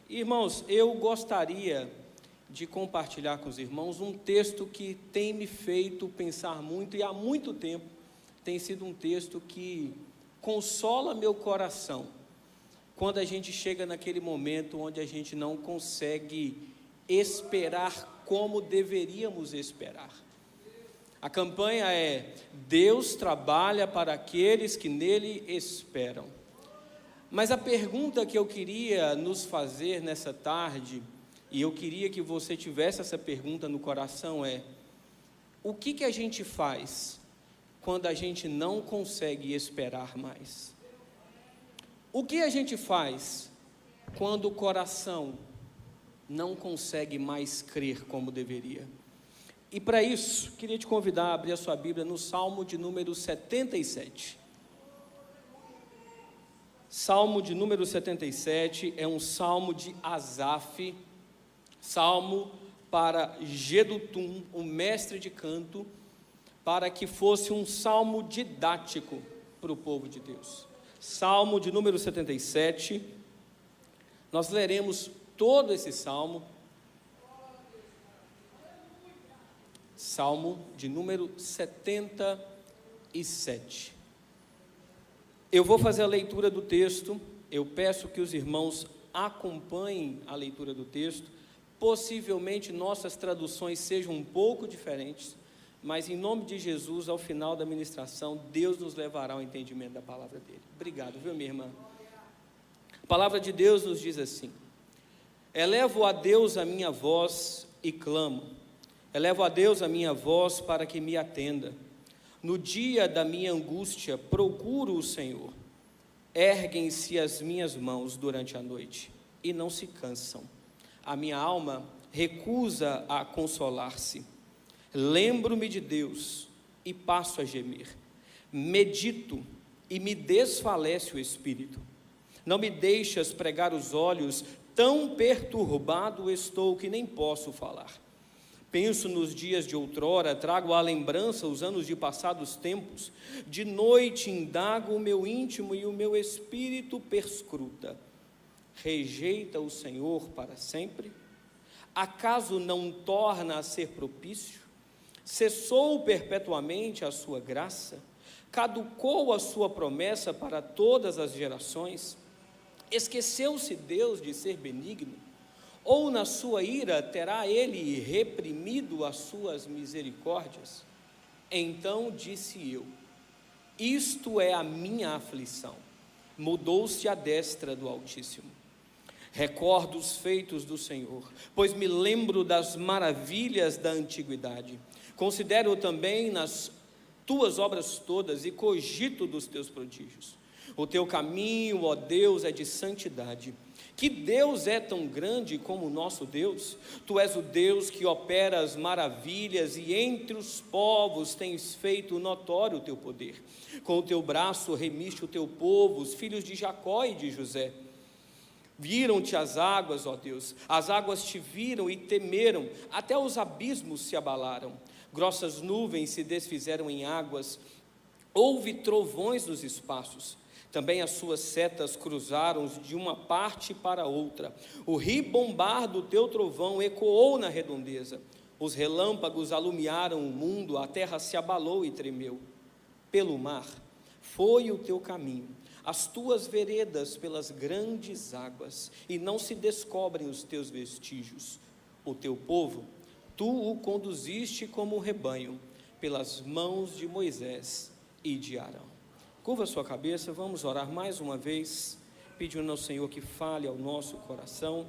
Irmãos, eu gostaria de compartilhar com os irmãos um texto que tem me feito pensar muito, e há muito tempo tem sido um texto que consola meu coração, quando a gente chega naquele momento onde a gente não consegue esperar como deveríamos esperar. A campanha é: Deus trabalha para aqueles que nele esperam. Mas a pergunta que eu queria nos fazer nessa tarde, e eu queria que você tivesse essa pergunta no coração, é: o que a gente faz quando a gente não consegue esperar mais? O que a gente faz quando o coração não consegue mais crer como deveria? E para isso, queria te convidar a abrir a sua Bíblia no Salmo de número 77. Salmo de número 77 é um salmo de Asaf, salmo para Jedutum, o mestre de canto, para que fosse um salmo didático para o povo de Deus. Salmo de número 77, nós leremos todo esse salmo. Salmo de número 77. Eu vou fazer a leitura do texto, eu peço que os irmãos acompanhem a leitura do texto. Possivelmente nossas traduções sejam um pouco diferentes, mas em nome de Jesus, ao final da ministração, Deus nos levará ao entendimento da palavra dele. Obrigado, viu, minha irmã? A palavra de Deus nos diz assim: elevo a Deus a minha voz e clamo, elevo a Deus a minha voz para que me atenda. No dia da minha angústia, procuro o Senhor. Erguem-se as minhas mãos durante a noite e não se cansam. A minha alma recusa a consolar-se. Lembro-me de Deus e passo a gemer. Medito e me desfalece o espírito. Não me deixas pregar os olhos, tão perturbado estou que nem posso falar. Penso nos dias de outrora, trago à lembrança os anos de passados tempos. De noite indago o meu íntimo e o meu espírito perscruta. Rejeita o Senhor para sempre? Acaso não torna a ser propício? Cessou perpetuamente a sua graça? Caducou a sua promessa para todas as gerações? Esqueceu-se Deus de ser benigno? Ou na sua ira terá ele reprimido as suas misericórdias? Então disse eu: isto é a minha aflição. Mudou-se a destra do Altíssimo. Recordo os feitos do Senhor, pois me lembro das maravilhas da antiguidade. Considero também nas tuas obras todas e cogito dos teus prodígios. O teu caminho, ó Deus, é de santidade. Que Deus é tão grande como o nosso Deus? Tu és o Deus que opera as maravilhas e entre os povos tens feito notório o teu poder. Com o teu braço remiste o teu povo, os filhos de Jacó e de José. Viram-te as águas, ó Deus, as águas te viram e temeram, até os abismos se abalaram. Grossas nuvens se desfizeram em águas, houve trovões nos espaços. Também as suas setas cruzaram de uma parte para outra. O ribombar do teu trovão ecoou na redondeza. Os relâmpagos alumiaram o mundo, a terra se abalou e tremeu. Pelo mar foi o teu caminho, as tuas veredas pelas grandes águas, e não se descobrem os teus vestígios. O teu povo, tu o conduziste como um rebanho, pelas mãos de Moisés e de Arão. Curva a sua cabeça, vamos orar mais uma vez, pedindo ao Senhor que fale ao nosso coração.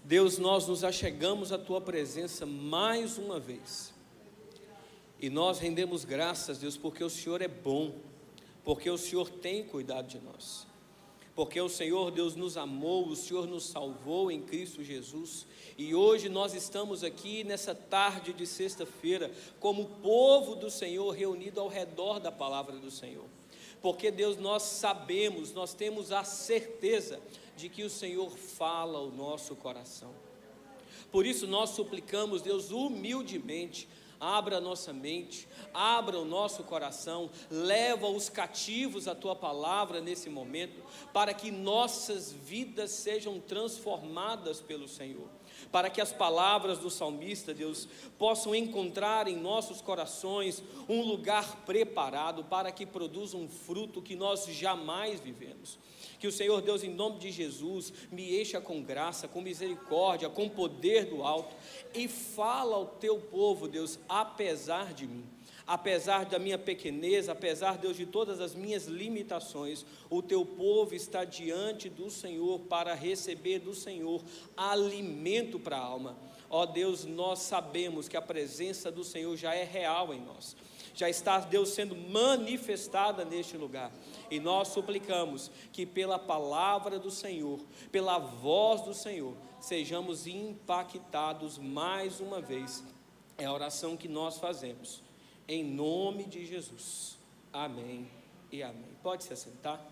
Deus, nós nos achegamos à tua presença mais uma vez, e nós rendemos graças, Deus, porque o Senhor é bom, porque o Senhor tem cuidado de nós, porque o Senhor, Deus, nos amou, o Senhor nos salvou em Cristo Jesus, e hoje nós estamos aqui nessa tarde de sexta-feira, como povo do Senhor, reunido ao redor da palavra do Senhor, porque Deus, nós sabemos, nós temos a certeza de que o Senhor fala ao nosso coração. Por isso nós suplicamos, Deus, humildemente, abra a nossa mente, abra o nosso coração, leva os cativos à tua palavra nesse momento, para que nossas vidas sejam transformadas pelo Senhor, para que as palavras do salmista, Deus, possam encontrar em nossos corações um lugar preparado para que produza um fruto que nós jamais vivemos. Que o Senhor Deus, em nome de Jesus, me encha com graça, com misericórdia, com poder do alto, e fala ao teu povo, Deus, apesar de mim, apesar da minha pequenez, apesar, Deus, de todas as minhas limitações, o teu povo está diante do Senhor para receber do Senhor alimento para a alma. Ó Deus, nós sabemos que a presença do Senhor já é real em nós, já está, Deus, sendo manifestada neste lugar, e nós suplicamos que pela palavra do Senhor, pela voz do Senhor, sejamos impactados mais uma vez. É a oração que nós fazemos, em nome de Jesus, amém e amém. Pode se assentar.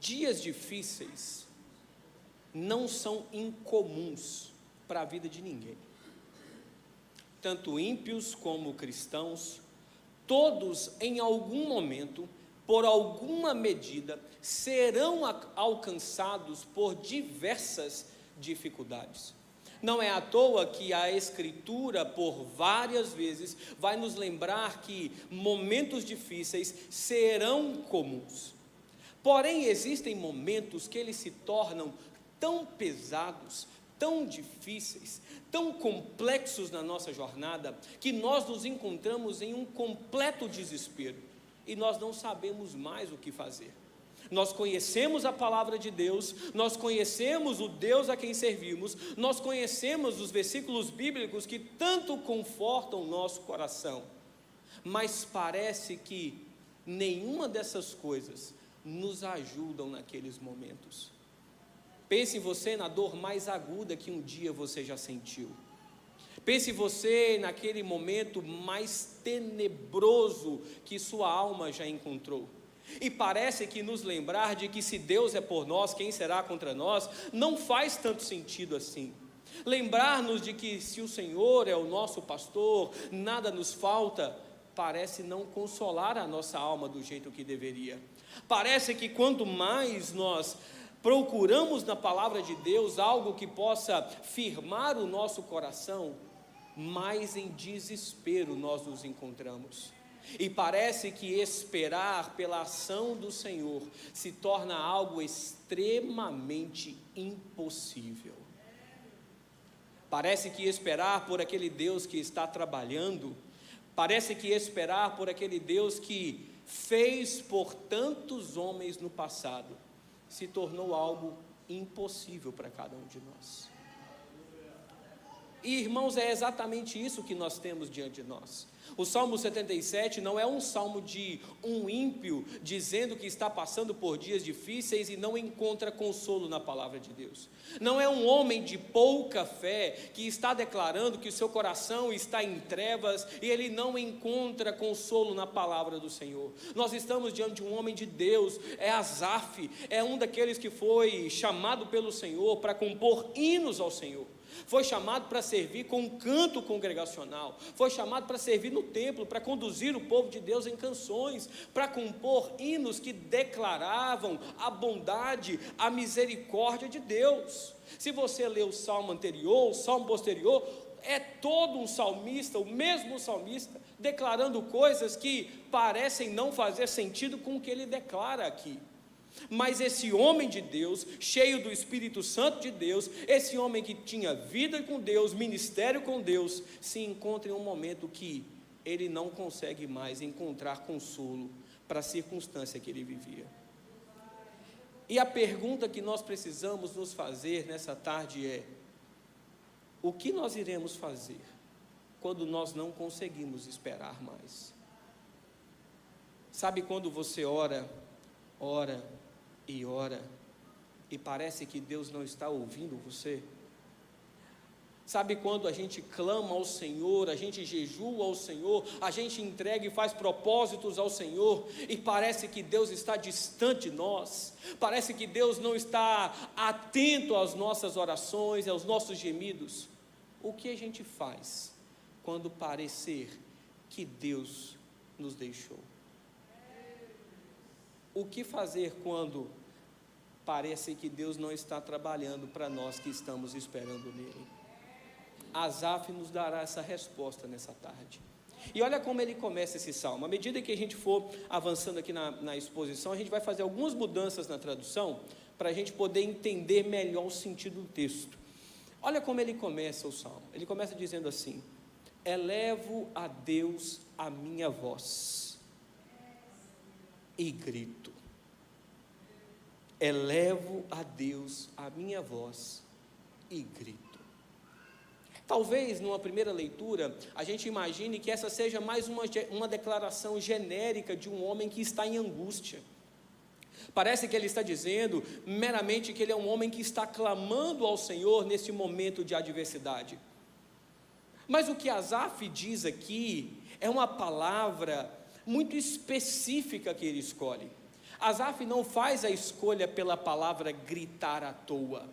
Dias difíceis não são incomuns para a vida de ninguém, tanto ímpios como cristãos, todos em algum momento, por alguma medida, serão alcançados por diversas dificuldades. Não é à toa que a Escritura, por várias vezes, vai nos lembrar que momentos difíceis serão comuns. Porém, existem momentos que eles se tornam tão pesados, tão difíceis, tão complexos na nossa jornada, que nós nos encontramos em um completo desespero, e nós não sabemos mais o que fazer. Nós conhecemos a palavra de Deus, nós conhecemos o Deus a quem servimos, nós conhecemos os versículos bíblicos que tanto confortam o nosso coração, mas parece que nenhuma dessas coisas nos ajudam naqueles momentos. Pense você na dor mais aguda que um dia você já sentiu. Pense você naquele momento mais tenebroso que sua alma já encontrou. E parece que nos lembrar de que se Deus é por nós, quem será contra nós, não faz tanto sentido assim. Lembrar-nos de que se o Senhor é o nosso pastor, nada nos falta, parece não consolar a nossa alma do jeito que deveria. Parece que quanto mais nós procuramos na palavra de Deus algo que possa firmar o nosso coração, mais em desespero nós nos encontramos. E parece que esperar pela ação do Senhor se torna algo extremamente impossível. Parece que esperar por aquele Deus que está trabalhando, parece que esperar por aquele Deus que fez por tantos homens no passado, se tornou algo impossível para cada um de nós. E irmãos, é exatamente isso que nós temos diante de nós. O Salmo 77 não é um salmo de um ímpio dizendo que está passando por dias difíceis e não encontra consolo na palavra de Deus. Não é um homem de pouca fé que está declarando que o seu coração está em trevas e ele não encontra consolo na palavra do Senhor. Nós estamos diante de um homem de Deus, é Asaf, é um daqueles que foi chamado pelo Senhor para compor hinos ao Senhor. Foi chamado para servir com um canto congregacional, foi chamado para servir no templo, para conduzir o povo de Deus em canções, para compor hinos que declaravam a bondade, a misericórdia de Deus. Se você ler o salmo anterior, o salmo posterior, é todo um salmista, o mesmo salmista, declarando coisas que parecem não fazer sentido com o que ele declara aqui. Mas esse homem de Deus, cheio do Espírito Santo de Deus, esse homem que tinha vida com Deus, ministério com Deus, se encontra em um momento que ele não consegue mais encontrar consolo para a circunstância que ele vivia. E a pergunta que nós precisamos nos fazer nessa tarde é: o que nós iremos fazer quando nós não conseguimos esperar mais? Sabe quando você ora e parece que Deus não está ouvindo você? Sabe quando a gente clama ao Senhor, a gente jejua ao Senhor, a gente entrega e faz propósitos ao Senhor, e parece que Deus está distante de nós, parece que Deus não está atento às nossas orações, aos nossos gemidos? o que a gente faz quando parecer que Deus nos deixou? O que fazer quando parece que Deus não está trabalhando para nós que estamos esperando nele? Asaf nos dará essa resposta nessa tarde. E olha como ele começa esse salmo. À medida que a gente for avançando aqui na exposição, a gente vai fazer algumas mudanças na tradução, para a gente poder entender melhor o sentido do texto. Olha como ele começa o salmo. Ele começa dizendo assim: elevo a Deus a minha voz e grito. Elevo a Deus a minha voz e grito. Talvez, numa primeira leitura, a gente imagine que essa seja mais uma declaração genérica de um homem que está em angústia. Parece que ele está dizendo meramente que ele é um homem que está clamando ao Senhor nesse momento de adversidade. Mas o que Asaf diz aqui é uma palavra muito específica que ele escolhe. Asaf não faz a escolha pela palavra gritar à toa.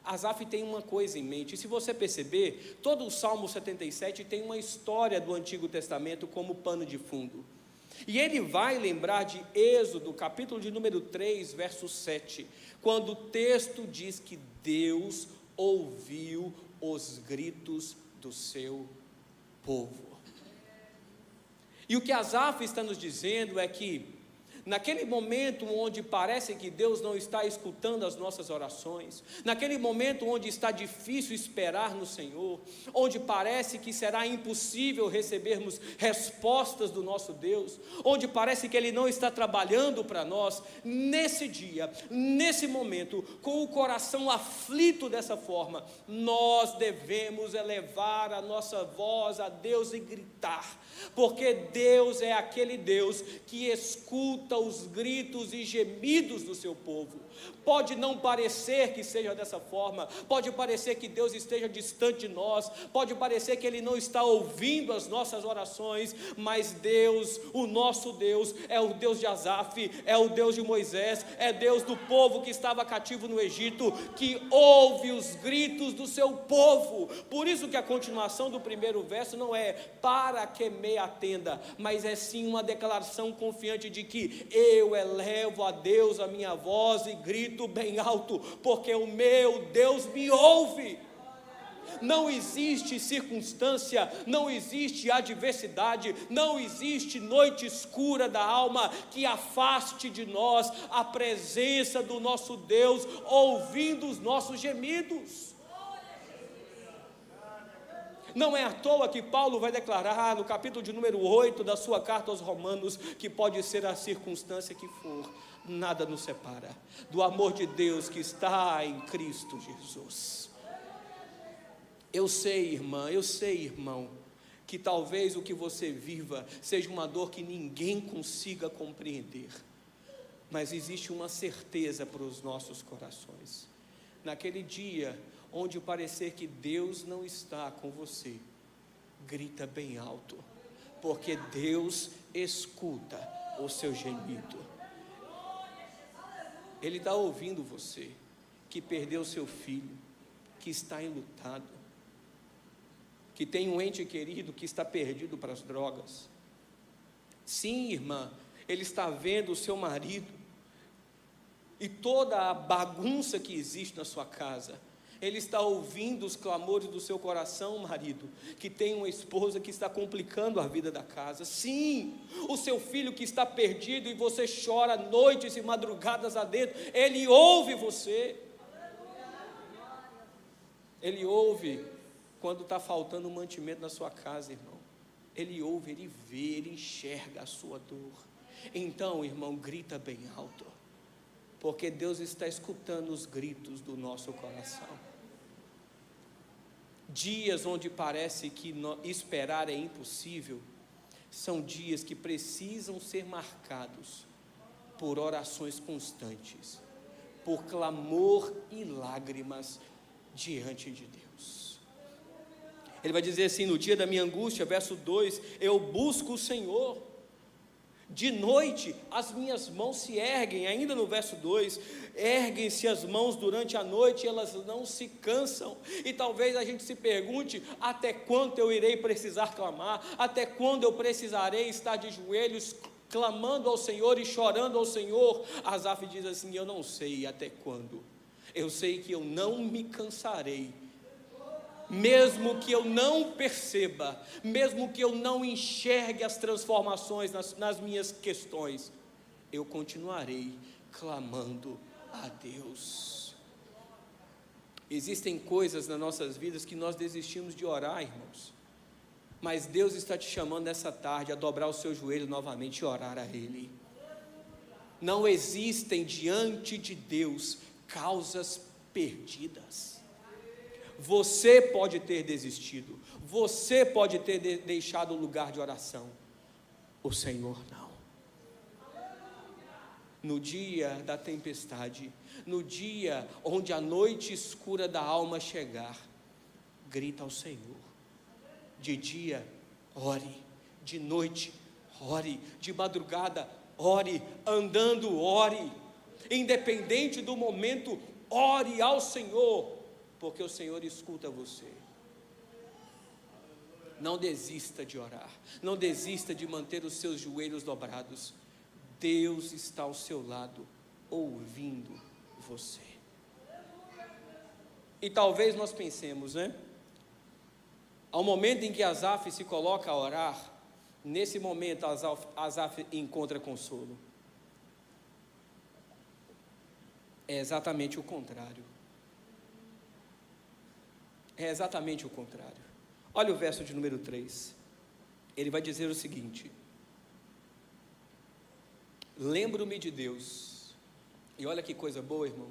Asaf tem uma coisa em mente, e se você perceber, todo o Salmo 77 tem uma história do Antigo Testamento como pano de fundo. E ele vai lembrar de Êxodo, capítulo de número 3, verso 7, quando o texto diz que Deus ouviu os gritos do seu povo. E o que Asaf está nos dizendo é que, naquele momento onde parece que Deus não está escutando as nossas orações, naquele momento onde está difícil esperar no Senhor, onde parece que será impossível recebermos respostas do nosso Deus, onde parece que Ele não está trabalhando para nós, nesse dia, nesse momento, com o coração aflito dessa forma, nós devemos elevar a nossa voz a Deus e gritar, porque Deus é aquele Deus que escuta os gritos e gemidos do seu povo. Pode não parecer que seja dessa forma, pode parecer que Deus esteja distante de nós, pode parecer que Ele não está ouvindo as nossas orações, mas Deus, o nosso Deus, é o Deus de Asaf, é o Deus de Moisés, é Deus do povo que estava cativo no Egito, que ouve os gritos do seu povo. Por isso que a continuação do primeiro verso não é para que me atenda, mas é sim uma declaração confiante de que eu elevo a Deus a minha voz e grito bem alto, porque o meu Deus me ouve. Não existe circunstância, não existe adversidade, não existe noite escura da alma que afaste de nós a presença do nosso Deus, ouvindo os nossos gemidos. Não é à toa que Paulo vai declarar no capítulo de número 8 da sua carta aos Romanos, que pode ser a circunstância que for, nada nos separa do amor de Deus que está em Cristo Jesus. Eu sei, irmã, eu sei, irmão, que talvez o que você viva seja uma dor que ninguém consiga compreender, mas existe uma certeza para os nossos corações. Naquele dia onde parecer que Deus não está com você, grita bem alto, porque Deus escuta o seu gemido. Ele está ouvindo você, que perdeu seu filho, que está enlutado, que tem um ente querido que está perdido para as drogas. Sim, irmã, Ele está vendo o seu marido e toda a bagunça que existe na sua casa. Ele está ouvindo os clamores do seu coração, marido, que tem uma esposa que está complicando a vida da casa. Sim, o seu filho que está perdido e você chora noites e madrugadas adentro, ele ouve você. Ele ouve quando está faltando um mantimento na sua casa, irmão. Ele ouve, ele vê, ele enxerga a sua dor. Então, irmão, grita bem alto, porque Deus está escutando os gritos do nosso coração. Dias onde parece que esperar é impossível, são dias que precisam ser marcados por orações constantes, por clamor e lágrimas diante de Deus. Ele vai dizer assim: no dia da minha angústia, verso 2, eu busco o Senhor. De noite as minhas mãos se erguem, ainda no verso 2, erguem-se as mãos durante a noite, elas não se cansam. E talvez a gente se pergunte: até quando eu irei precisar clamar? Até quando eu precisarei estar de joelhos clamando ao Senhor e chorando ao Senhor? Asaf diz assim: eu não sei até quando, eu sei que eu não me cansarei. Mesmo que eu não perceba, mesmo que eu não enxergue as transformações nas minhas questões, eu continuarei clamando a Deus. Existem coisas nas nossas vidas que nós desistimos de orar, irmãos, mas Deus está te chamando nessa tarde a dobrar o seu joelho novamente e orar a Ele. Não existem diante de Deus causas perdidas. Você pode ter desistido, você pode ter deixado o lugar de oração, o Senhor não. No dia da tempestade, no dia onde a noite escura da alma chegar, grita ao Senhor. De dia, ore; de noite, ore; de madrugada, ore; andando, ore; independente do momento, ore ao Senhor, porque o Senhor escuta você. Não desista de orar, não desista de manter os seus joelhos dobrados. Deus está ao seu lado, ouvindo você. E talvez nós pensemos, ao momento em que Asaf se coloca a orar, nesse momento Asaf encontra consolo. É exatamente o contrário. É exatamente o contrário. Olha o verso de número 3. Ele vai dizer o seguinte: lembro-me de Deus. E olha que coisa boa, irmão.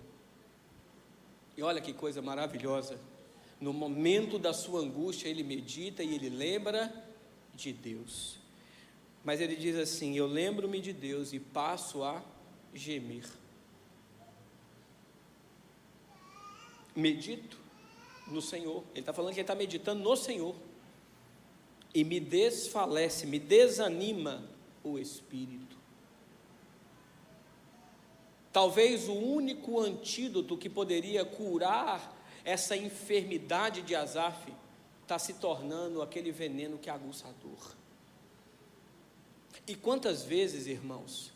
E olha que coisa maravilhosa. No momento da sua angústia, ele medita e ele lembra de Deus. Mas ele diz assim: eu lembro-me de Deus e passo a gemer. Medito no Senhor. Ele está falando que ele está meditando no Senhor. E me desfalece, me desanima o espírito. Talvez o único antídoto que poderia curar essa enfermidade de Asaf está se tornando aquele veneno que aguça a dor. E quantas vezes, irmãos,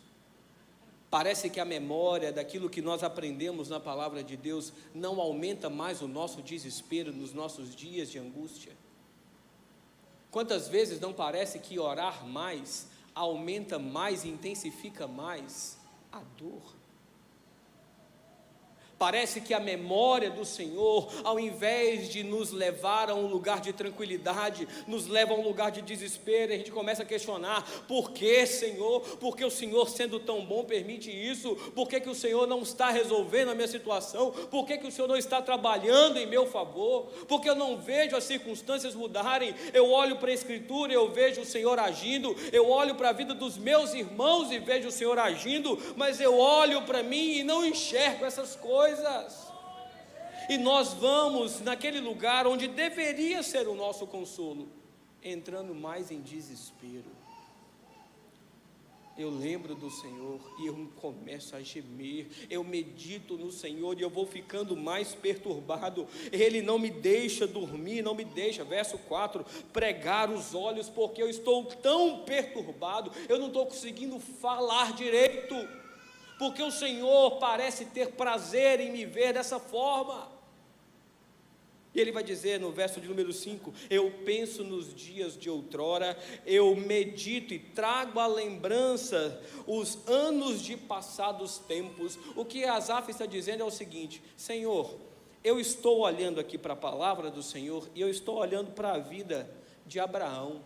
parece que a memória daquilo que nós aprendemos na palavra de Deus não aumenta mais o nosso desespero nos nossos dias de angústia? Quantas vezes não parece que orar mais aumenta mais e intensifica mais a dor? Parece que a memória do Senhor, ao invés de nos levar a um lugar de tranquilidade, nos leva a um lugar de desespero. E a gente começa a questionar: por que, Senhor? Por que o Senhor, sendo tão bom, permite isso? Por que o Senhor não está resolvendo a minha situação? Por que o Senhor não está trabalhando em meu favor? Porque eu não vejo as circunstâncias mudarem. Eu olho para a Escritura e eu vejo o Senhor agindo. Eu olho para a vida dos meus irmãos e vejo o Senhor agindo, mas eu olho para mim e não enxergo essas coisas. E nós vamos naquele lugar onde deveria ser o nosso consolo, entrando mais em desespero. Eu lembro do Senhor e eu começo a gemer. Eu medito no Senhor e eu vou ficando mais perturbado. Ele não me deixa dormir, não me deixa, verso 4, pregar os olhos, porque eu estou tão perturbado, eu não estou conseguindo falar direito, porque o Senhor parece ter prazer em me ver dessa forma. E ele vai dizer no verso de número 5: eu penso nos dias de outrora, eu medito e trago à lembrança os anos de passados tempos. O que Asaf está dizendo é o seguinte: Senhor, eu estou olhando aqui para a palavra do Senhor, e eu estou olhando para a vida de Abraão,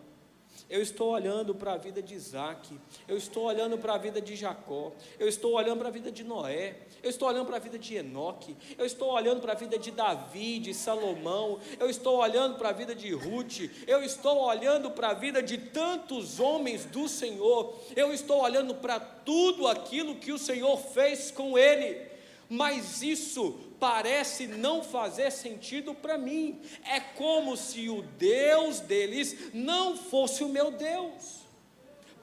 eu estou olhando para a vida de Isaac, eu estou olhando para a vida de Jacó, eu estou olhando para a vida de Noé, eu estou olhando para a vida de Enoque, eu estou olhando para a vida de Davi, de Salomão, eu estou olhando para a vida de Ruth, eu estou olhando para a vida de tantos homens do Senhor, eu estou olhando para tudo aquilo que o Senhor fez com ele, mas isso parece não fazer sentido para mim. É como se o Deus deles não fosse o meu Deus.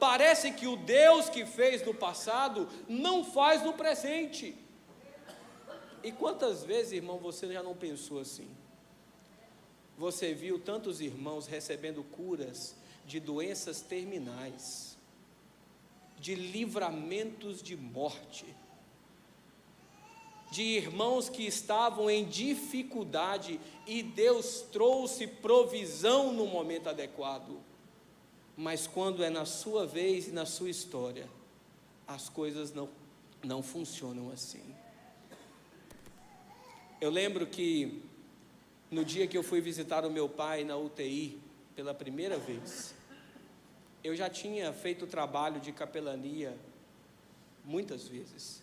Parece que o Deus que fez no passado não faz no presente. E quantas vezes, irmão, você já não pensou assim? Você viu tantos irmãos recebendo curas de doenças terminais, de livramentos de morte, de irmãos que estavam em dificuldade e Deus trouxe provisão no momento adequado. Mas quando é na sua vez e na sua história, as coisas não funcionam assim. Eu lembro que no dia que eu fui visitar o meu pai na UTI pela primeira vez, eu já tinha feito trabalho de capelania muitas vezes.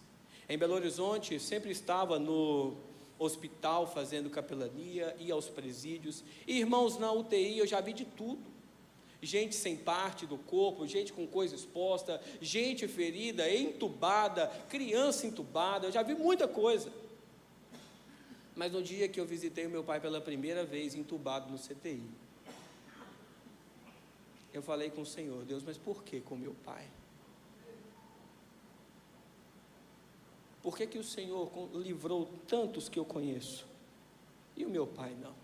Em Belo Horizonte, sempre estava no hospital fazendo capelania, ia aos presídios. Irmãos, na UTI eu já vi de tudo. Gente sem parte do corpo, gente com coisa exposta, gente ferida, entubada, criança entubada, eu já vi muita coisa. Mas no dia que eu visitei o meu pai pela primeira vez, entubado no CTI, eu falei com o Senhor: Deus, mas por que com meu pai? Por que o Senhor livrou tantos que eu conheço e o meu pai não?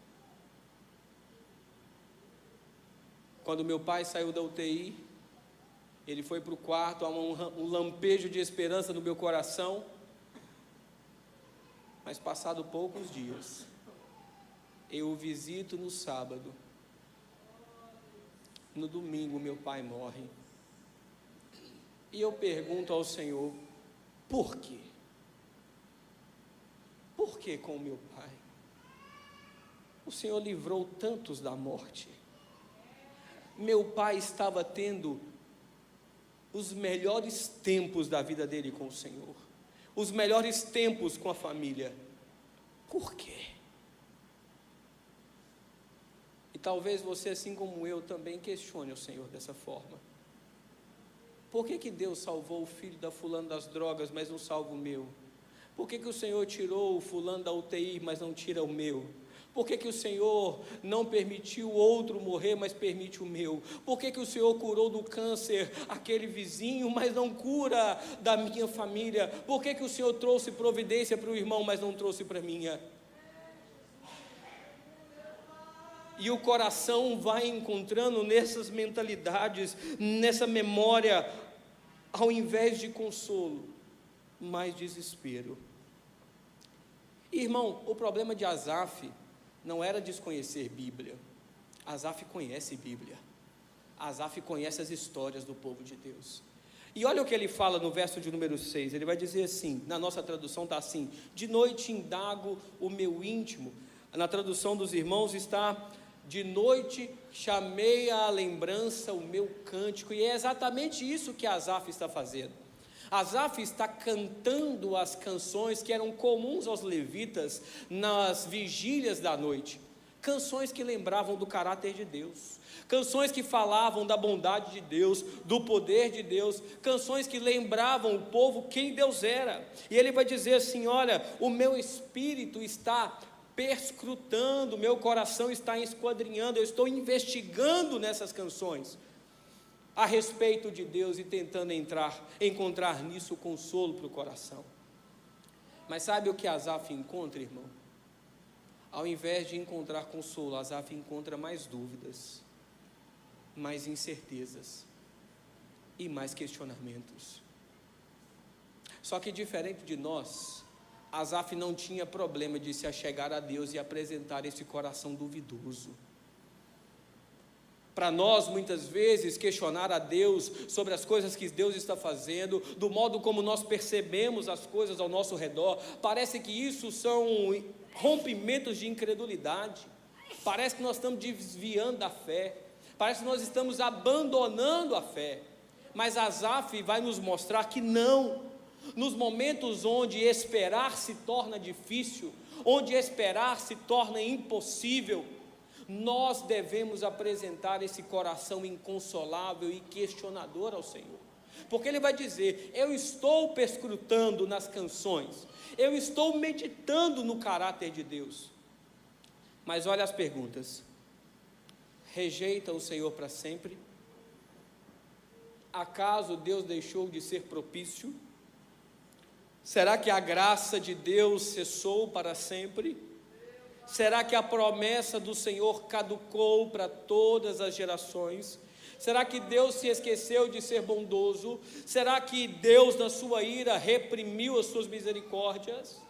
Quando meu pai saiu da UTI, ele foi para o quarto, há um lampejo de esperança no meu coração. Mas passado poucos dias, eu o visito no sábado. No domingo, meu pai morre. E eu pergunto ao Senhor: por quê? Por que com o meu pai? O Senhor livrou tantos da morte. Meu pai estava tendo os melhores tempos da vida dele com o Senhor, os melhores tempos com a família. Por quê? E talvez você, assim como eu, também questione o Senhor dessa forma. Por que Deus salvou o filho da fulana das drogas, mas não salva o meu? Por que o Senhor tirou o fulano da UTI, mas não tira o meu? Por que o Senhor não permitiu o outro morrer, mas permite o meu? Por que o Senhor curou do câncer aquele vizinho, mas não cura da minha família? Por que o Senhor trouxe providência para o irmão, mas não trouxe para a minha? E o coração vai encontrando nessas mentalidades, nessa memória, ao invés de consolo, mais desespero. Irmão, o problema de Asaf não era desconhecer Bíblia. Asaf conhece Bíblia. Asaf conhece as histórias do povo de Deus. E olha o que ele fala no verso de número 6. Ele vai dizer assim, na nossa tradução está assim: de noite indago o meu íntimo. Na tradução dos irmãos está: de noite chamei à lembrança o meu cântico. E é exatamente isso que Asaf está fazendo. Asaf está cantando as canções que eram comuns aos levitas nas vigílias da noite, canções que lembravam do caráter de Deus, canções que falavam da bondade de Deus, do poder de Deus, canções que lembravam o povo quem Deus era. E ele vai dizer assim: olha, o meu espírito está perscrutando, meu coração está esquadrinhando, eu estou investigando nessas canções a respeito de Deus e tentando encontrar nisso consolo para o coração. Mas sabe o que Asaf encontra, irmão? Ao invés de encontrar consolo, Asaf encontra mais dúvidas, mais incertezas e mais questionamentos. Só que diferente de nós, Asaf não tinha problema de se achegar a Deus e apresentar esse coração duvidoso. Para nós, muitas vezes, questionar a Deus sobre as coisas que Deus está fazendo, do modo como nós percebemos as coisas ao nosso redor, parece que isso são rompimentos de incredulidade, parece que nós estamos desviando da fé, parece que nós estamos abandonando a fé. Mas Asaf vai nos mostrar que não. Nos momentos onde esperar se torna difícil, onde esperar se torna impossível, nós devemos apresentar esse coração inconsolável e questionador ao Senhor, porque Ele vai dizer: eu estou perscrutando nas canções, eu estou meditando no caráter de Deus. Mas olha as perguntas: rejeita o Senhor para sempre? Acaso Deus deixou de ser propício? Será que a graça de Deus cessou para sempre? Será que a promessa do Senhor caducou para todas as gerações? Será que Deus se esqueceu de ser bondoso? Será que Deus, na sua ira, reprimiu as suas misericórdias?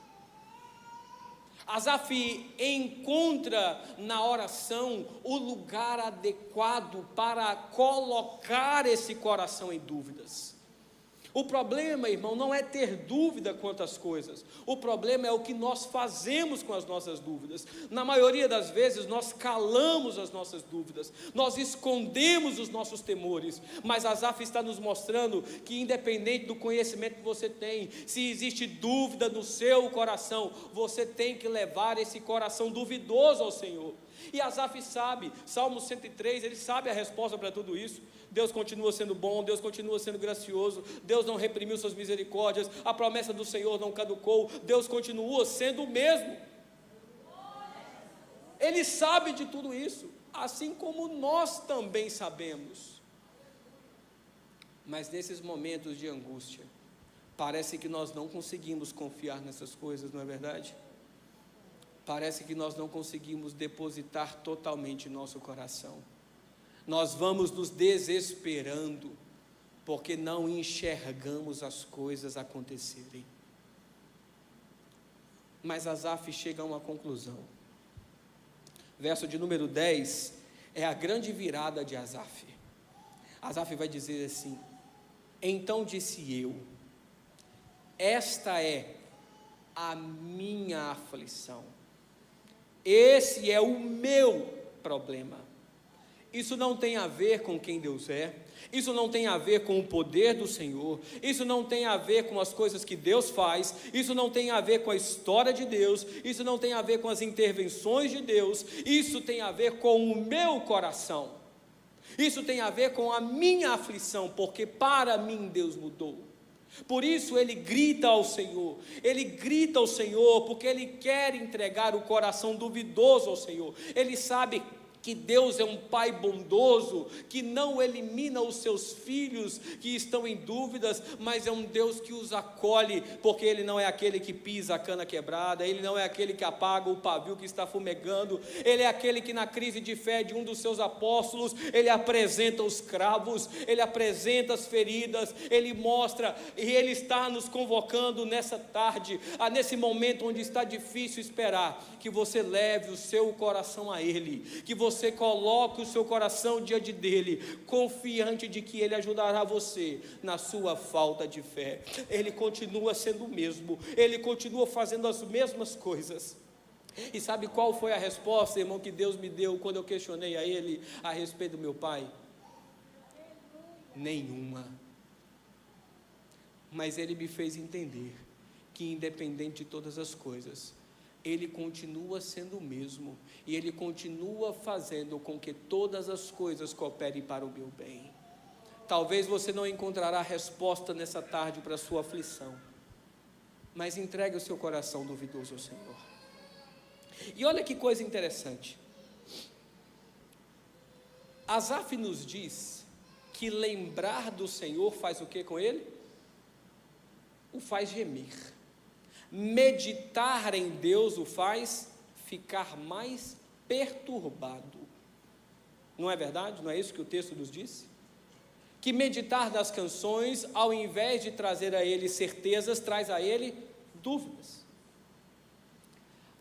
Asaf encontra na oração o lugar adequado para colocar esse coração em dúvidas. O problema, irmão, não é ter dúvida quanto às coisas. O problema é o que nós fazemos com as nossas dúvidas. Na maioria das vezes, nós calamos as nossas dúvidas, nós escondemos os nossos temores. Mas Asaf está nos mostrando que, independente do conhecimento que você tem, se existe dúvida no seu coração, você tem que levar esse coração duvidoso ao Senhor. E Asaf sabe, Salmo 103, ele sabe a resposta para tudo isso. Deus continua sendo bom, Deus continua sendo gracioso, Deus não reprimiu suas misericórdias, a promessa do Senhor não caducou, Deus continua sendo o mesmo. Ele sabe de tudo isso, assim como nós também sabemos. Mas nesses momentos de angústia, parece que nós não conseguimos confiar nessas coisas, não é verdade? Parece que nós não conseguimos depositar totalmente nosso coração. Nós vamos nos desesperando, porque não enxergamos as coisas acontecerem. Mas Asaf chega a uma conclusão. Verso de número 10 é a grande virada de Asaf. Asaf vai dizer assim: então disse eu, esta é a minha aflição, esse é o meu problema. Isso não tem a ver com quem Deus é, isso não tem a ver com o poder do Senhor, isso não tem a ver com as coisas que Deus faz, isso não tem a ver com a história de Deus, isso não tem a ver com as intervenções de Deus, isso tem a ver com o meu coração, isso tem a ver com a minha aflição, porque para mim Deus mudou. Por isso ele grita ao Senhor, porque ele quer entregar o coração duvidoso ao Senhor. Ele sabe que Deus é um Pai bondoso, que não elimina os seus filhos que estão em dúvidas, mas é um Deus que os acolhe, porque Ele não é aquele que pisa a cana quebrada, Ele não é aquele que apaga o pavio que está fumegando, Ele é aquele que na crise de fé de um dos seus apóstolos, Ele apresenta os cravos, Ele apresenta as feridas, Ele mostra, e Ele está nos convocando nessa tarde, nesse momento onde está difícil esperar, que você leve o seu coração a Ele, que você coloque o seu coração diante dele, confiante de que ele ajudará você na sua falta de fé. Ele continua sendo o mesmo, ele continua fazendo as mesmas coisas. E sabe qual foi a resposta, irmão, que Deus me deu quando eu questionei a ele a respeito do meu pai? Nenhuma. Mas ele me fez entender que, independente de todas as coisas, Ele continua sendo o mesmo, e Ele continua fazendo com que todas as coisas cooperem para o meu bem. Talvez você não encontrará resposta nessa tarde para a sua aflição, mas entregue o seu coração duvidoso ao Senhor. E olha que coisa interessante, Asaf nos diz que lembrar do Senhor faz o que com ele? O faz gemer. Meditar em Deus o faz ficar mais perturbado. Não é verdade? Não é isso que o texto nos diz? Que meditar das canções, ao invés de trazer a ele certezas, traz a ele dúvidas.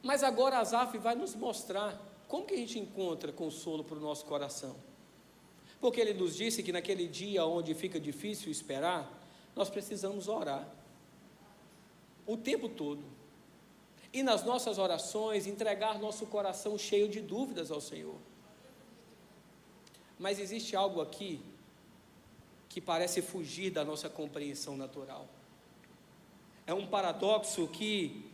Mas agora Asaf vai nos mostrar como que a gente encontra consolo para o nosso coração. Porque ele nos disse que naquele dia onde fica difícil esperar, nós precisamos orar o tempo todo, e nas nossas orações entregar nosso coração cheio de dúvidas ao Senhor. Mas existe algo aqui que parece fugir da nossa compreensão natural. É um paradoxo que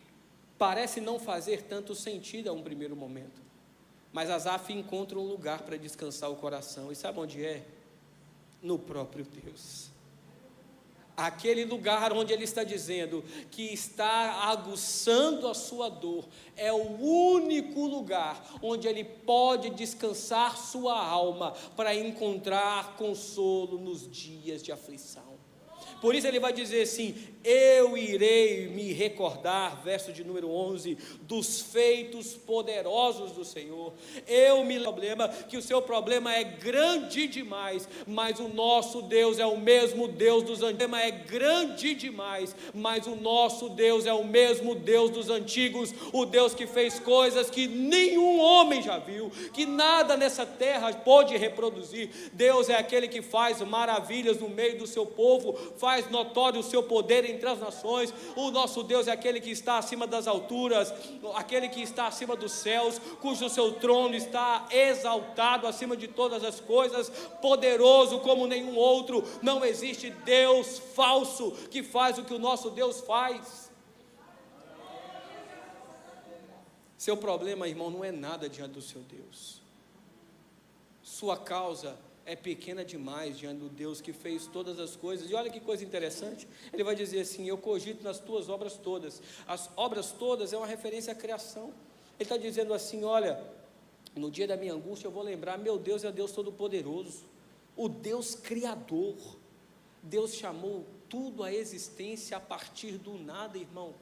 parece não fazer tanto sentido a um primeiro momento, mas Asaf encontra um lugar para descansar o coração, e sabe onde é? No próprio Deus. Aquele lugar onde ele está dizendo que está aguçando a sua dor, é o único lugar onde ele pode descansar sua alma para encontrar consolo nos dias de aflição. Por isso ele vai dizer assim: eu irei me recordar, verso de número 11, dos feitos poderosos do Senhor. Problema, que o seu problema é grande demais, mas o nosso Deus é o mesmo Deus dos antigos. O problema é grande demais, mas o nosso Deus é o mesmo Deus dos antigos, o Deus que fez coisas que nenhum homem já viu, que nada nessa terra pôde reproduzir. Deus é aquele que faz maravilhas no meio do seu povo, faz notório o seu poder entre as nações. O nosso Deus é aquele que está acima das alturas, aquele que está acima dos céus, cujo seu trono está exaltado acima de todas as coisas, poderoso como nenhum outro. Não existe Deus falso que faz o que o nosso Deus faz. Seu problema, irmão, não é nada diante do seu Deus. Sua causa é pequena demais diante do Deus que fez todas as coisas. E olha que coisa interessante, ele vai dizer assim: eu cogito nas tuas obras todas. As obras todas é uma referência à criação. Ele está dizendo assim: olha, no dia da minha angústia eu vou lembrar, meu Deus é Deus Todo-Poderoso, o Deus Criador. Deus chamou tudo à existência a partir do nada, irmão.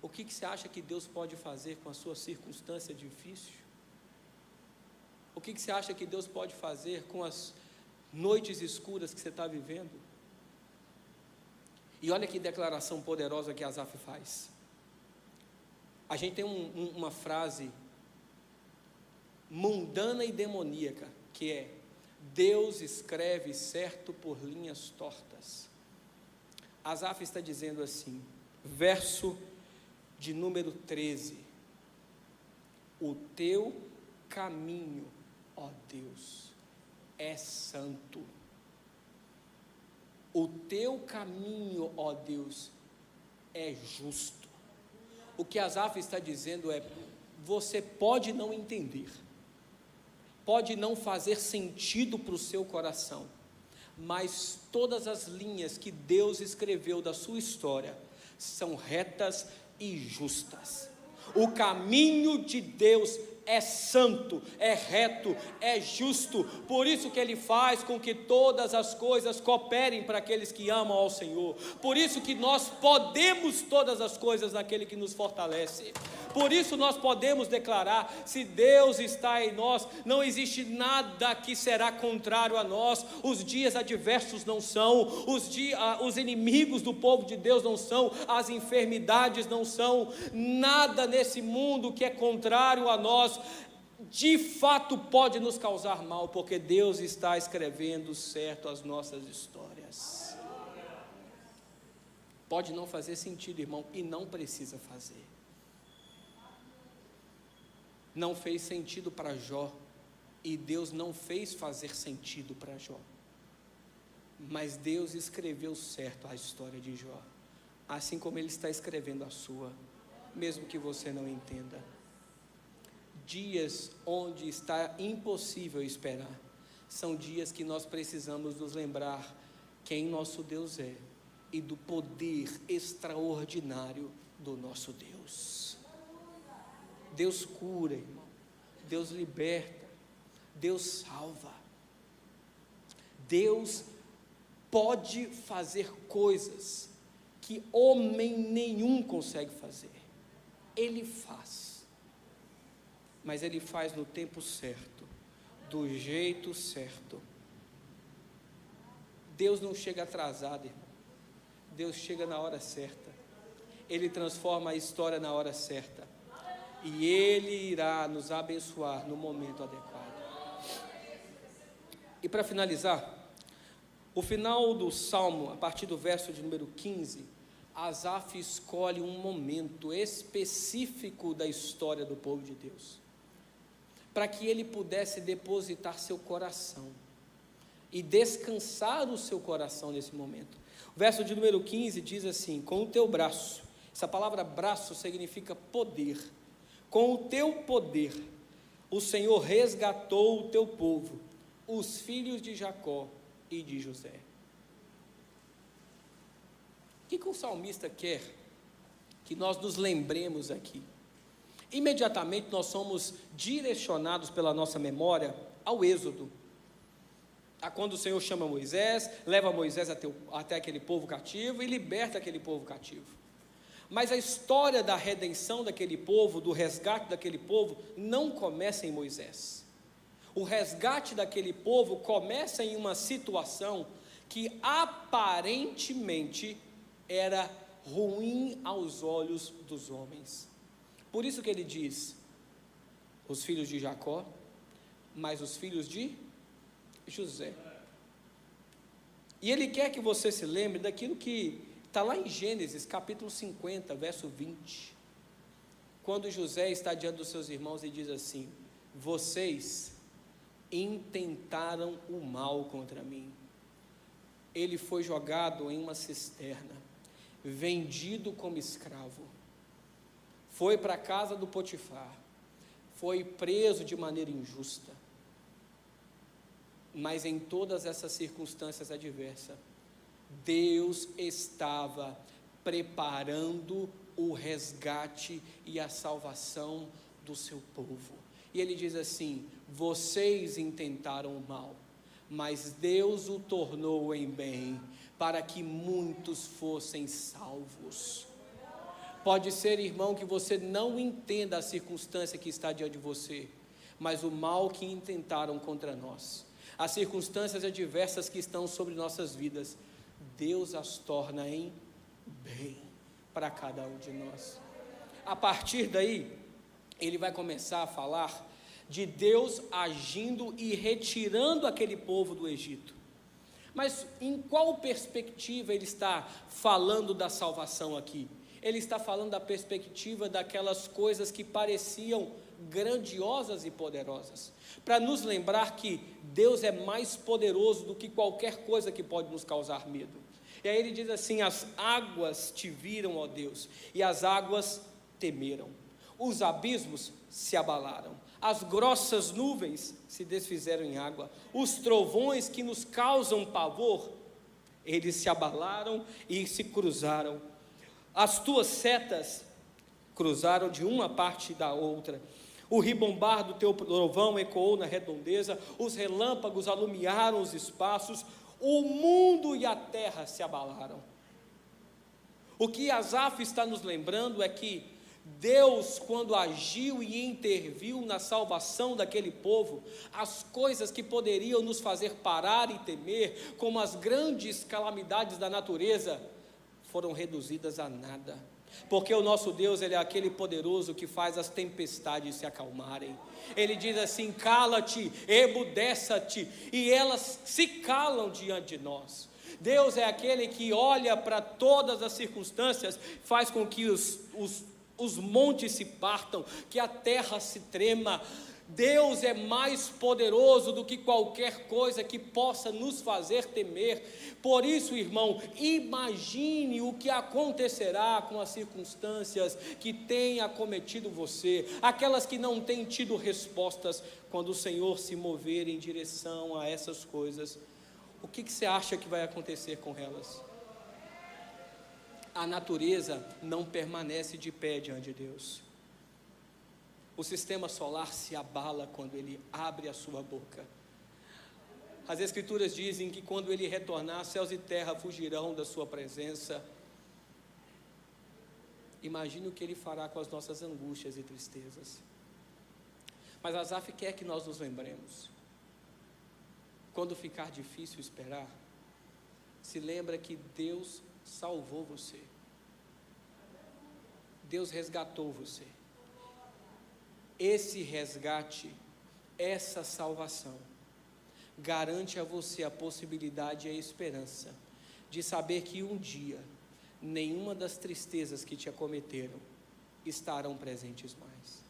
O que você acha que Deus pode fazer com a sua circunstância difícil? O que você acha que Deus pode fazer com as noites escuras que você está vivendo? E olha que declaração poderosa que Asaf faz. A gente tem uma frase mundana e demoníaca, que é: Deus escreve certo por linhas tortas. Asaf está dizendo assim, verso de número 13: o teu caminho, ó Deus, é santo. O teu caminho, ó Deus, é justo. O que Asaf está dizendo é: você pode não entender, pode não fazer sentido para o seu coração, mas todas as linhas que Deus escreveu da sua história são retas e justas. O caminho de Deus é santo, é reto, é justo. Por isso que Ele faz com que todas as coisas cooperem para aqueles que amam ao Senhor. Por isso que nós podemos todas as coisas naquele que nos fortalece. Por isso nós podemos declarar: se Deus está em nós, não existe nada que será contrário a nós. Os dias adversos não são, os inimigos do povo de Deus não são, as enfermidades não são, nada nesse mundo que é contrário a nós de fato pode nos causar mal, porque Deus está escrevendo certo as nossas histórias. Pode não fazer sentido, irmão, e não precisa fazer. Não fez sentido para Jó, e Deus não fez fazer sentido para Jó, mas Deus escreveu certo a história de Jó, assim como Ele está escrevendo a sua, mesmo que você não entenda. Dias onde está impossível esperar, são dias que nós precisamos nos lembrar quem nosso Deus é e do poder extraordinário do nosso Deus. Deus cura, irmão, Deus liberta, Deus salva. Deus pode fazer coisas que homem nenhum consegue fazer. Ele faz. Mas Ele faz no tempo certo, do jeito certo. Deus não chega atrasado, irmão. Deus chega na hora certa. Ele transforma a história na hora certa. E Ele irá nos abençoar no momento adequado. E para finalizar, o final do Salmo, a partir do verso de número 15, Asaf escolhe um momento específico da história do povo de Deus, para que ele pudesse depositar seu coração e descansar o seu coração nesse momento. O verso de número 15 diz assim: com o teu braço, essa palavra braço significa poder, com o teu poder, o Senhor resgatou o teu povo, os filhos de Jacó e de José. O que o salmista quer que nós nos lembremos aqui? Imediatamente nós somos direcionados pela nossa memória ao Êxodo, a quando o Senhor chama Moisés, leva Moisés até aquele povo cativo e liberta aquele povo cativo. Mas a história da redenção daquele povo, do resgate daquele povo, não começa em Moisés. O resgate daquele povo começa em uma situação que aparentemente era ruim aos olhos dos homens. Por isso que ele diz, os filhos de Jacó, mas os filhos de José. E ele quer que você se lembre daquilo que está lá em Gênesis, capítulo 50, verso 20. Quando José está diante dos seus irmãos e diz assim: vocês intentaram o mal contra mim. Ele foi jogado em uma cisterna, vendido como escravo, foi para a casa do Potifar, foi preso de maneira injusta. Mas em todas essas circunstâncias adversas, Deus estava preparando o resgate e a salvação do seu povo. E ele diz assim: vocês intentaram o mal, mas Deus o tornou em bem, para que muitos fossem salvos. Pode ser, irmão, que você não entenda a circunstância que está diante de você, mas o mal que intentaram contra nós, as circunstâncias adversas que estão sobre nossas vidas, Deus as torna em bem para cada um de nós. A partir daí, ele vai começar a falar de Deus agindo e retirando aquele povo do Egito. Mas em qual perspectiva ele está falando da salvação aqui? Ele está falando da perspectiva daquelas coisas que pareciam grandiosas e poderosas, para nos lembrar que Deus é mais poderoso do que qualquer coisa que pode nos causar medo. E aí ele diz assim: as águas te viram, ó Deus, e as águas temeram, os abismos se abalaram, as grossas nuvens se desfizeram em água, os trovões que nos causam pavor, eles se abalaram e se cruzaram, as tuas setas cruzaram de uma parte da outra, o ribombar do teu trovão ecoou na redondeza, os relâmpagos alumiaram os espaços, o mundo e a terra se abalaram. O que Asaf está nos lembrando é que Deus, quando agiu e interviu na salvação daquele povo, as coisas que poderiam nos fazer parar e temer, como as grandes calamidades da natureza, foram reduzidas a nada. Porque o nosso Deus, Ele é aquele poderoso que faz as tempestades se acalmarem. Ele diz assim: cala-te, emudece-te, e elas se calam diante de nós. Deus é aquele que olha para todas as circunstâncias, faz com que os montes se partam, que a terra se trema. Deus é mais poderoso do que qualquer coisa que possa nos fazer temer. Por isso, irmão, imagine o que acontecerá com as circunstâncias que têm acometido você, aquelas que não têm tido respostas, quando o Senhor se mover em direção a essas coisas. O que você acha que vai acontecer com elas? A natureza não permanece de pé diante de Deus. O sistema solar se abala quando ele abre a sua boca. As Escrituras dizem que quando ele retornar, céus e terra fugirão da sua presença. Imagine o que ele fará com as nossas angústias e tristezas. Mas Asaf quer que nós nos lembremos. Quando ficar difícil esperar, se lembra que Deus salvou você. Deus resgatou você. Esse resgate, essa salvação, garante a você a possibilidade e a esperança de saber que um dia, nenhuma das tristezas que te acometeram estarão presentes mais.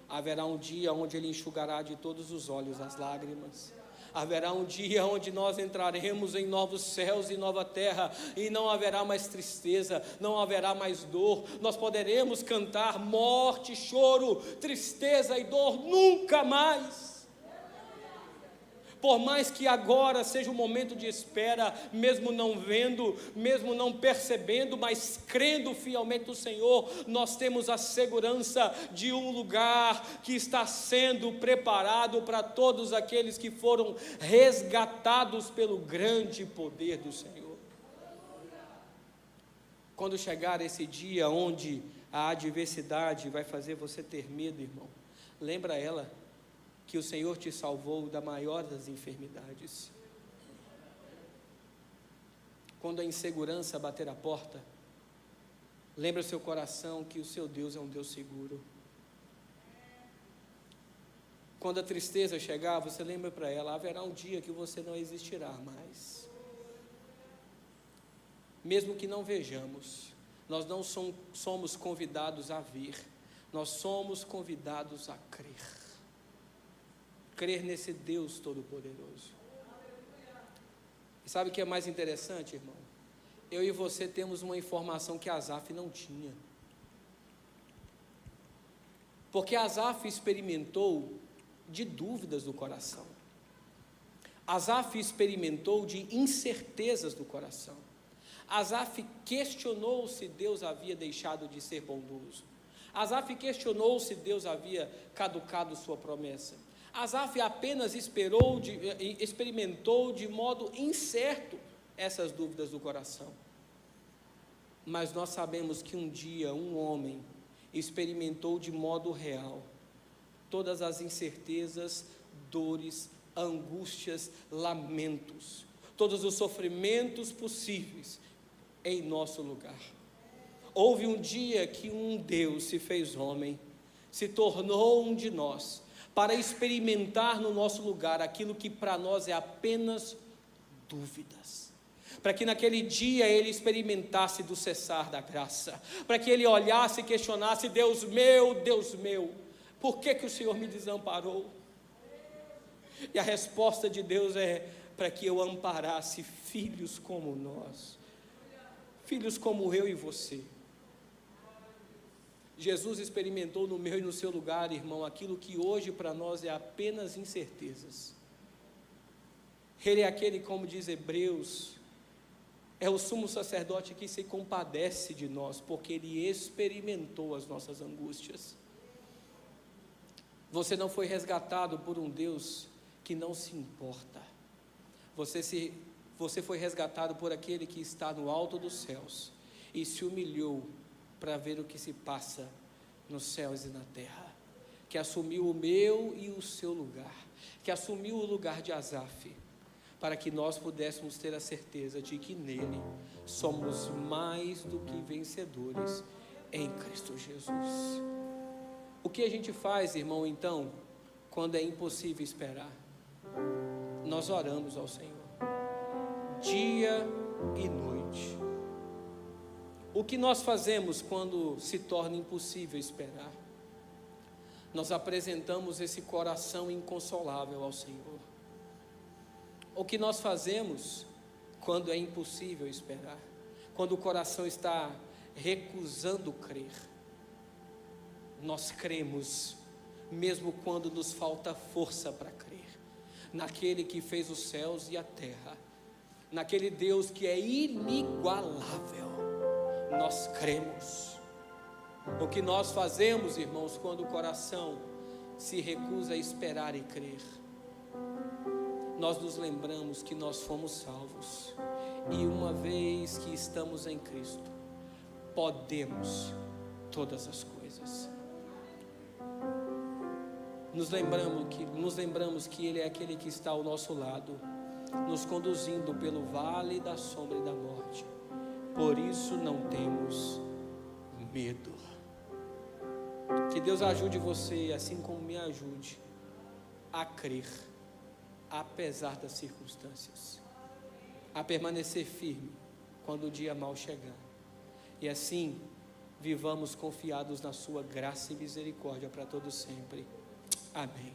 Haverá um dia onde Ele enxugará de todos os olhos as lágrimas. Haverá um dia onde nós entraremos em novos céus e nova terra, e não haverá mais tristeza, não haverá mais dor. Nós poderemos cantar: morte, choro, tristeza e dor nunca mais. por mais que agora seja um momento de espera, mesmo não vendo, mesmo não percebendo, mas crendo fielmente no Senhor, nós temos a segurança de um lugar que está sendo preparado para todos aqueles que foram resgatados pelo grande poder do Senhor. Quando chegar esse dia onde a adversidade vai fazer você ter medo, irmão, lembra ela que o Senhor te salvou da maior das enfermidades. Quando a insegurança bater a porta, lembra seu coração que o seu Deus é um Deus seguro. Quando a tristeza chegar, você lembra para ela, haverá um dia que você não existirá mais. Mesmo que não vejamos, nós não somos convidados a ver, nós somos convidados a crer. Crer nesse Deus Todo-Poderoso. E sabe o que é mais interessante, irmão? Eu e você temos uma informação que Asaf não tinha. Porque Asaf experimentou de dúvidas do coração. Asaf experimentou de incertezas do coração. Asaf questionou se Deus havia deixado de ser bondoso. Asaf questionou se Deus havia caducado sua promessa. Asaf apenas experimentou de modo incerto essas dúvidas do coração. Mas nós sabemos que um dia um homem experimentou de modo real todas as incertezas, dores, angústias, lamentos, todos os sofrimentos possíveis em nosso lugar. Houve um dia que um Deus se fez homem, se tornou um de nós, para experimentar no nosso lugar aquilo que para nós é apenas dúvidas, para que naquele dia ele experimentasse do cessar da graça, para que ele olhasse e questionasse, Deus meu, por que o Senhor me desamparou? E a resposta de Deus é, para que eu amparasse filhos como nós, filhos como eu e você. Jesus experimentou no meu e no seu lugar, irmão, aquilo que hoje para nós é apenas incertezas. Ele é aquele, como diz Hebreus, é o sumo sacerdote que se compadece de nós, porque ele experimentou as nossas angústias. Você não foi resgatado por um Deus que não se importa. Você foi resgatado por aquele que está no alto dos céus e se humilhou para ver o que se passa nos céus e na terra, que assumiu o meu e o seu lugar, que assumiu o lugar de Asaf, para que nós pudéssemos ter a certeza de que nele somos mais do que vencedores em Cristo Jesus. O que a gente faz, irmão, então, quando é impossível esperar? Nós oramos ao Senhor, dia e noite. O que nós fazemos quando se torna impossível esperar? Nós apresentamos esse coração inconsolável ao Senhor. O que nós fazemos quando é impossível esperar? Quando o coração está recusando crer? Nós cremos, mesmo quando nos falta força para crer, naquele que fez os céus e a terra, naquele Deus que é inigualável. Nós cremos. O que nós fazemos, irmãos, quando o coração se recusa a esperar e crer? Nós nos lembramos que nós fomos salvos, e uma vez que estamos em Cristo, podemos todas as coisas. Nos lembramos que Ele é aquele que está ao nosso lado, nos conduzindo pelo vale da sombra e da morte. Por isso não temos medo. Que Deus ajude você, assim como me ajude, a crer, apesar das circunstâncias, a permanecer firme quando o dia mau chegar, e assim vivamos confiados na sua graça e misericórdia para todo sempre. Amém.